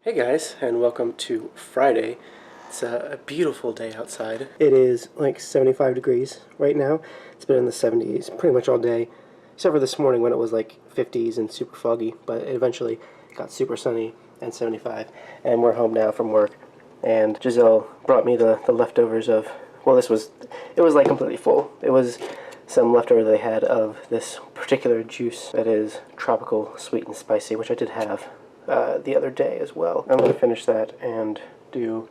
Hey guys, and welcome to Friday. It's a beautiful day outside. It is like 75 degrees right now. It's been in the 70s pretty much all day, except for this morning when it was like 50s and super foggy, but it eventually got super sunny and 75. And we're home now from work, and Giselle brought me the leftovers of, well, it was like completely full. It was some leftover they had of this particular juice that is tropical, sweet, and spicy, which I did have the other day as well. I'm going to finish that and do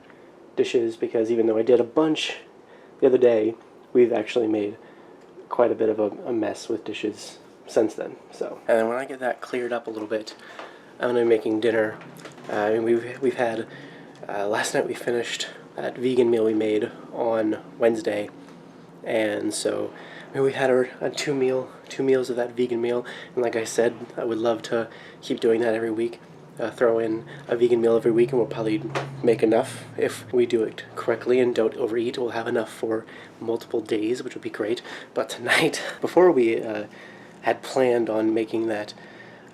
dishes because even though I did a bunch the other day, we've actually made quite a bit of a mess with dishes since then. So, and then when I get that cleared up a little bit, I'm going to be making dinner. We've had last night we finished that vegan meal we made on Wednesday, and so we had a two meals of that vegan meal, and like I said, I would love to keep doing that every week. Throw in a vegan meal every week, and we'll probably make enough. If we do it correctly and don't overeat, we'll have enough for multiple days, which would be great. But tonight, before we had planned on making that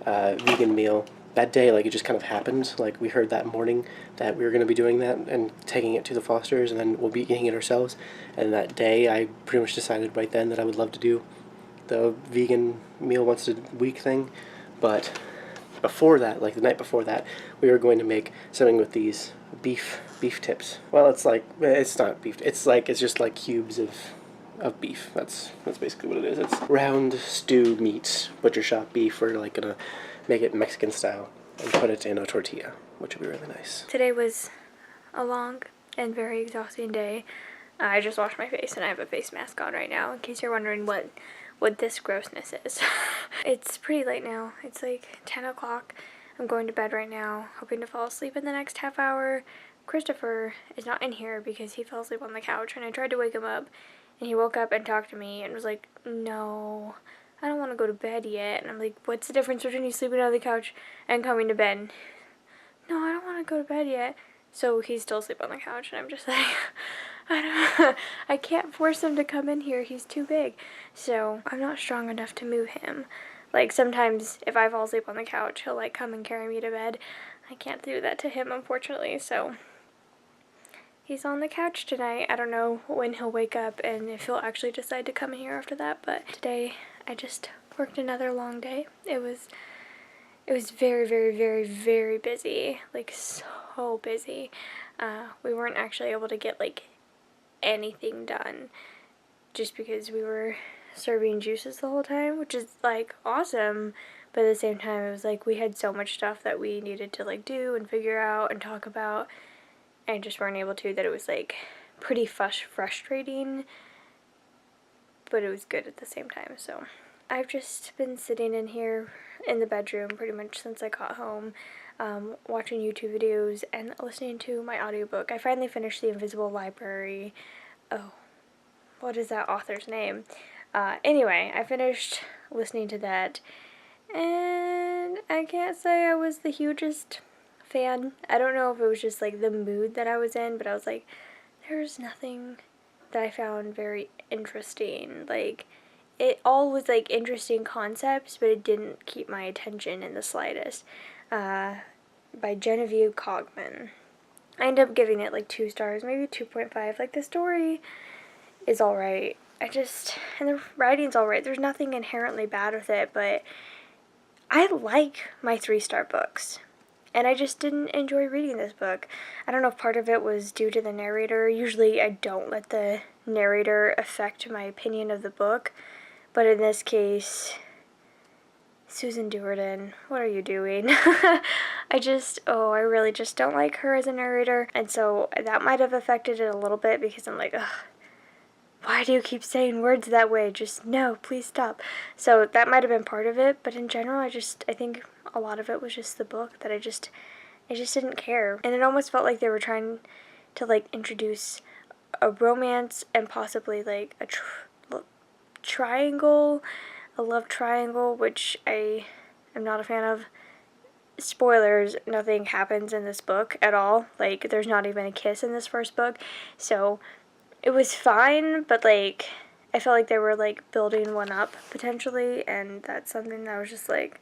vegan meal, that day, like, it just kind of happened. Like, we heard that morning that we were going to be doing that and taking it to the Fosters, and then we'll be eating it ourselves. And that day, I pretty much decided right then that I would love to do the vegan meal once a week thing. But before that, like the night before that, we were going to make something with these beef tips. Well, it's not beef. It's just like cubes of beef. That's basically what it is. It's round stew meat, butcher shop beef. We're like gonna make it Mexican style and put it in a tortilla, which would be really nice. Today was a long and very exhausting day. I just washed my face and I have a face mask on right now in case you're wondering what this grossness is. It's pretty late now. It's like 10 o'clock. I'm going to bed right now, hoping to fall asleep in the next half hour. Christopher is not in here because he fell asleep on the couch, and I tried to wake him up, and he woke up and talked to me and was like, no, I don't want to go to bed yet. And I'm like, what's the difference between you sleeping on the couch and coming to bed? No, I don't want to go to bed yet. So he's still asleep on the couch, and I'm just like, I can't force him to come in here. He's too big. So I'm not strong enough to move him. Like, sometimes if I fall asleep on the couch, he'll like come and carry me to bed. I can't do that to him, unfortunately. So he's on the couch tonight. I don't know when he'll wake up and if he'll actually decide to come in here after that. But today I just worked another long day. It was very, very, very, very busy. Like, so busy. We weren't actually able to get like anything done just because we were serving juices the whole time, which is like awesome, but at the same time it was like we had so much stuff that we needed to like do and figure out and talk about and just weren't able to, that it was like pretty frustrating, but it was good at the same time. So I've just been sitting in here in the bedroom pretty much since I got home, watching YouTube videos and listening to my audiobook. I finally finished The Invisible Library. Oh, what is that author's name? Anyway, I finished listening to that, and I can't say I was the hugest fan. I don't know if it was just like the mood that I was in, but I was like, there's nothing that I found very interesting. Like, it all was like interesting concepts, but it didn't keep my attention in the slightest. By Genevieve Cogman. I ended up giving it like 2 stars, maybe 2.5. Like, the story is alright. And the writing's alright. There's nothing inherently bad with it, but I like my 3-star books. And I just didn't enjoy reading this book. I don't know if part of it was due to the narrator. Usually I don't let the narrator affect my opinion of the book, but in this case, Susan Duerden, what are you doing? I really just don't like her as a narrator, and so that might have affected it a little bit because I'm like, ugh, why do you keep saying words that way? Just, no, please stop. So that might have been part of it, but in general, I think a lot of it was just the book that I just didn't care. And it almost felt like they were trying to, like, introduce a romance and possibly, like, a triangle, a love triangle, which I am not a fan of. Spoilers, nothing happens in this book at all. Like, there's not even a kiss in this first book. So it was fine, but like, I felt like they were like building one up potentially, and that's something that I was just like,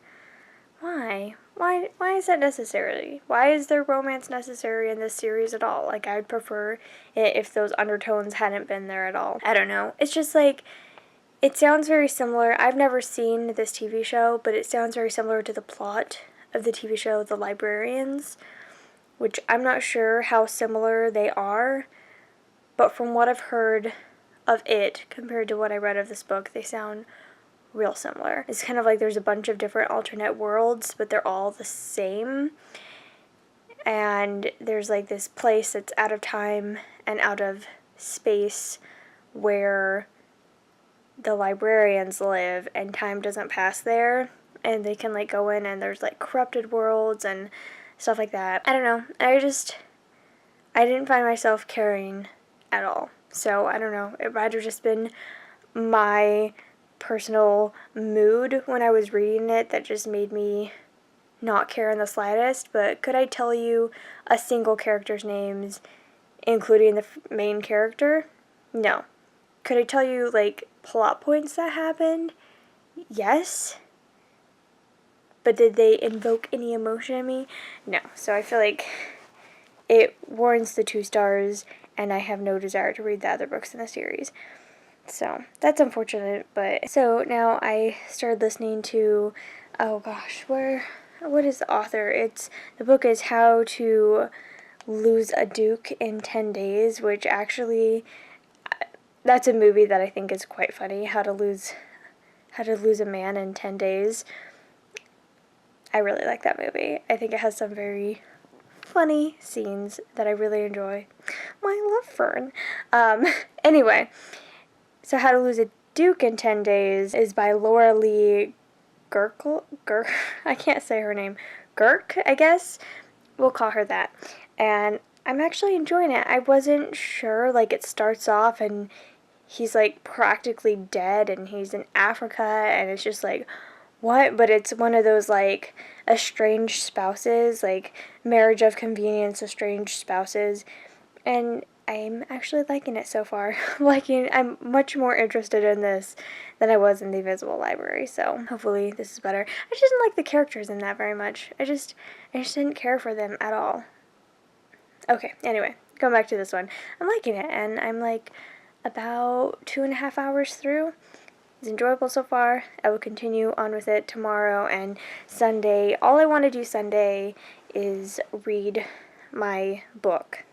Why? Why is that necessary? Why is there romance necessary in this series at all? Like, I'd prefer it if those undertones hadn't been there at all. I don't know. It's just like, it sounds very similar. I've never seen this TV show, but it sounds very similar to the plot of the TV show The Librarians, which I'm not sure how similar they are, but from what I've heard of it compared to what I read of this book, they sound real similar. It's kind of like there's a bunch of different alternate worlds, but they're all the same. And there's like this place that's out of time and out of space where the librarians live, and time doesn't pass there, and they can like go in, and there's like corrupted worlds and stuff like that. I don't know. I didn't find myself caring at all. So I don't know. It might have just been my personal mood when I was reading it that just made me not care in the slightest. But could I tell you a single character's names, including the main character? No. Could I tell you like plot points that happened? Yes. But did they invoke any emotion in me? No. So I feel like it warrants the 2 stars, and I have no desire to read the other books in the series. So that's unfortunate. But so now I started listening to, oh gosh, what is the author? The book is How to Lose a Duke in 10 Days, which actually, that's a movie that I think is quite funny. How to Lose a Man in 10 Days. I really like that movie. I think it has some very funny scenes that I really enjoy. My love Fern. Anyway, so How to Lose a Duke in 10 Days is by Laura Lee I can't say her name. Girk, I guess. We'll call her that. And I'm actually enjoying it. I wasn't sure, like, it starts off and he's like practically dead and he's in Africa, and it's just like, what? But it's one of those like estranged spouses, like marriage of convenience, estranged spouses, and I'm actually liking it so far. I'm much more interested in this than I was in The Invisible Library, so hopefully this is better. I just didn't like the characters in that very much. I just didn't care for them at all. Okay, anyway, going back to this one. I'm liking it, and I'm like about 2.5 hours through. It's enjoyable so far. I will continue on with it tomorrow and Sunday. All I want to do Sunday is read my book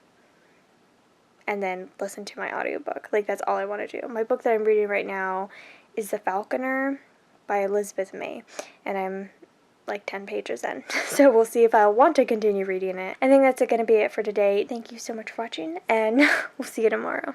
and then listen to my audiobook. Like, that's all I want to do. My book that I'm reading right now is The Falconer by Elizabeth May, and I'm like 10 pages in. So we'll see if I want to continue reading it. I think that's going to be it for today. Thank you so much for watching, and we'll see you tomorrow.